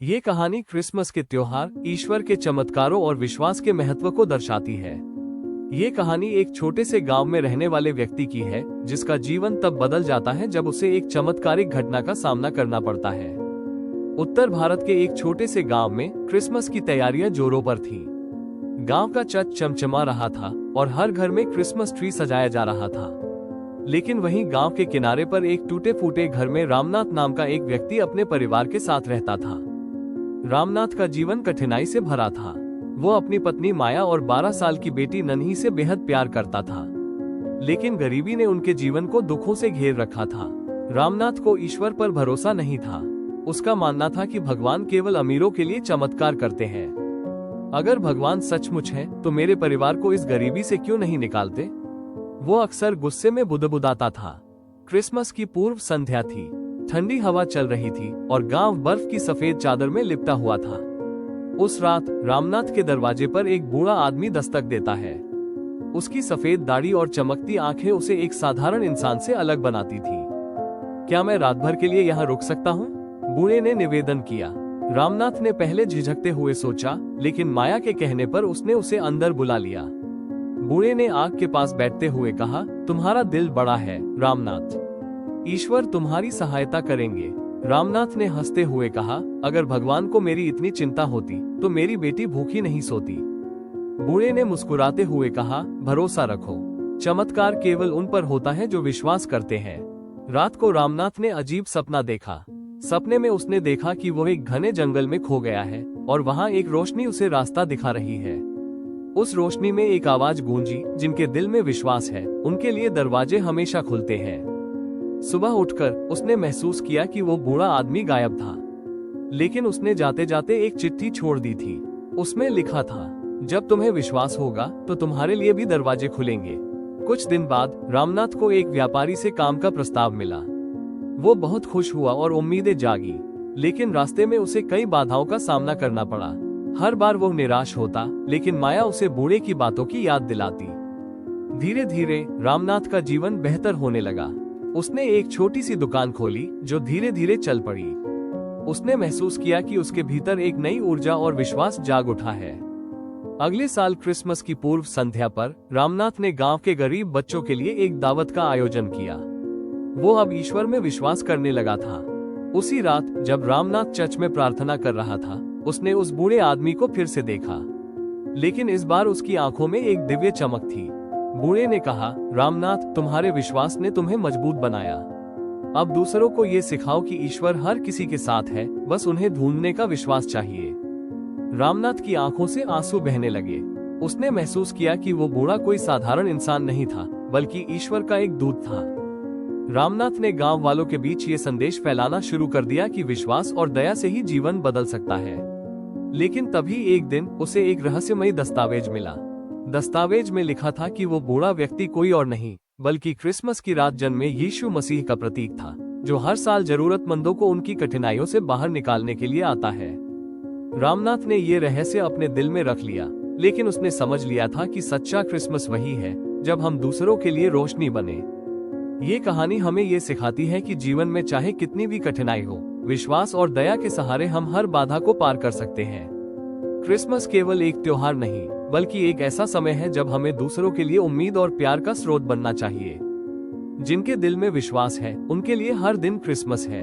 ये कहानी क्रिसमस के त्योहार, ईश्वर के चमत्कारों और विश्वास के महत्व को दर्शाती है। ये कहानी एक छोटे से गांव में रहने वाले व्यक्ति की है, जिसका जीवन तब बदल जाता है जब उसे एक चमत्कारिक घटना का सामना करना पड़ता है। उत्तर भारत के एक छोटे से गांव में क्रिसमस की तैयारियां जोरों पर थीं। गांव का छत चमचमा रहा था और हर घर में क्रिसमस ट्री सजाया जा रहा था। लेकिन वहीं गांव के किनारे पर एक टूटे फूटे घर में रामनाथ नाम का एक व्यक्ति अपने परिवार के साथ रहता था। रामनाथ का जीवन कठिनाई से भरा था। वो अपनी पत्नी माया और 12 साल की बेटी नन्ही से बेहद प्यार करता था, लेकिन गरीबी ने उनके जीवन को दुखों से घेर रखा था। रामनाथ को ईश्वर पर भरोसा नहीं था। उसका मानना था कि भगवान केवल अमीरों के लिए चमत्कार करते हैं। अगर भगवान सचमुच है तो मेरे परिवार को इस गरीबी से क्यों नहीं निकालते? वो अक्सर गुस्से में बुदबुदाता था। क्रिसमस की पूर्व संध्या थी। ठंडी हवा चल रही थी और गांव बर्फ की सफेद चादर में लिपटा हुआ था। उस रात रामनाथ के दरवाजे पर एक बूढ़ा आदमी दस्तक देता है। उसकी सफेद दाढ़ी और चमकती आंखें उसे एक साधारण इंसान से अलग बनाती थी। क्या मैं रात भर के लिए यहाँ रुक सकता हूँ? बूढ़े ने निवेदन किया। रामनाथ ने पहले झिझकते हुए सोचा, लेकिन माया के कहने पर उसने उसे अंदर बुला लिया। बूढ़े ने आग के पास बैठते हुए कहा, तुम्हारा दिल बड़ा है रामनाथ, ईश्वर तुम्हारी सहायता करेंगे। रामनाथ ने हंसते हुए कहा, अगर भगवान को मेरी इतनी चिंता होती तो मेरी बेटी भूखी नहीं सोती। बूढ़े ने मुस्कुराते हुए कहा, भरोसा रखो, चमत्कार केवल उन पर होता है जो विश्वास करते हैं। रात को रामनाथ ने अजीब सपना देखा। सपने में उसने देखा कि वो एक घने जंगल में खो गया है और वहाँ एक रोशनी उसे रास्ता दिखा रही है। उस रोशनी में एक आवाज गूंजी, जिनके दिल में विश्वास है उनके लिए दरवाजे हमेशा खुलते हैं। सुबह उठकर उसने महसूस किया कि वो बूढ़ा आदमी गायब था, लेकिन उसने जाते जाते एक चिट्ठी छोड़ दी थी। उसमें लिखा था, जब तुम्हें विश्वास होगा तो तुम्हारे लिए भी दरवाजे खुलेंगे। कुछ दिन बाद रामनाथ को एक व्यापारी से काम का प्रस्ताव मिला। वो बहुत खुश हुआ और उम्मीदें जागी, लेकिन रास्ते में उसे कई बाधाओं का सामना करना पड़ा। हर बार वो निराश होता, लेकिन माया उसे बूढ़े की बातों की याद दिलाती। धीरे धीरे रामनाथ का जीवन बेहतर होने लगा। उसने एक छोटी सी दुकान खोली जो धीरे धीरे चल पड़ी। उसने महसूस किया कि उसके भीतर एक नई ऊर्जा और विश्वास जाग उठा है। अगले साल क्रिसमस की पूर्व संध्या पर रामनाथ ने गांव के गरीब बच्चों के लिए एक दावत का आयोजन किया। वो अब ईश्वर में विश्वास करने लगा था। उसी रात जब रामनाथ चर्च में प्रार्थना कर रहा था, उसने उस बूढ़े आदमी को फिर से देखा, लेकिन इस बार उसकी आंखों में एक दिव्य चमक थी। बूढ़े ने कहा, रामनाथ, तुम्हारे विश्वास ने तुम्हें मजबूत बनाया। अब दूसरों को ये सिखाओ कि ईश्वर हर किसी के साथ है, बस उन्हें ढूंढने का विश्वास चाहिए। रामनाथ की आंखों से आंसू बहने लगे। उसने महसूस किया कि वो बूढ़ा कोई साधारण इंसान नहीं था, बल्कि ईश्वर का एक दूत था। रामनाथ ने गांव वालों के बीच ये संदेश फैलाना शुरू कर दिया कि विश्वास और दया से ही जीवन बदल सकता है। लेकिन तभी एक दिन उसे एक रहस्यमयी दस्तावेज मिला। दस्तावेज में लिखा था कि वो बूढ़ा व्यक्ति कोई और नहीं, बल्कि क्रिसमस की रात जन्मे यीशु मसीह का प्रतीक था, जो हर साल जरूरतमंदों को उनकी कठिनाइयों से बाहर निकालने के लिए आता है। रामनाथ ने ये रहस्य अपने दिल में रख लिया, लेकिन उसने समझ लिया था कि सच्चा क्रिसमस वही है जब हम दूसरों के लिए रोशनी बने। ये कहानी हमें ये सिखाती है कि जीवन में चाहे कितनी भी कठिनाई हो, विश्वास और दया के सहारे हम हर बाधा को पार कर सकते हैं। क्रिसमस केवल एक त्योहार नहीं, बल्कि एक ऐसा समय है जब हमें दूसरों के लिए उम्मीद और प्यार का स्रोत बनना चाहिए। जिनके दिल में विश्वास है, उनके लिए हर दिन क्रिसमस है।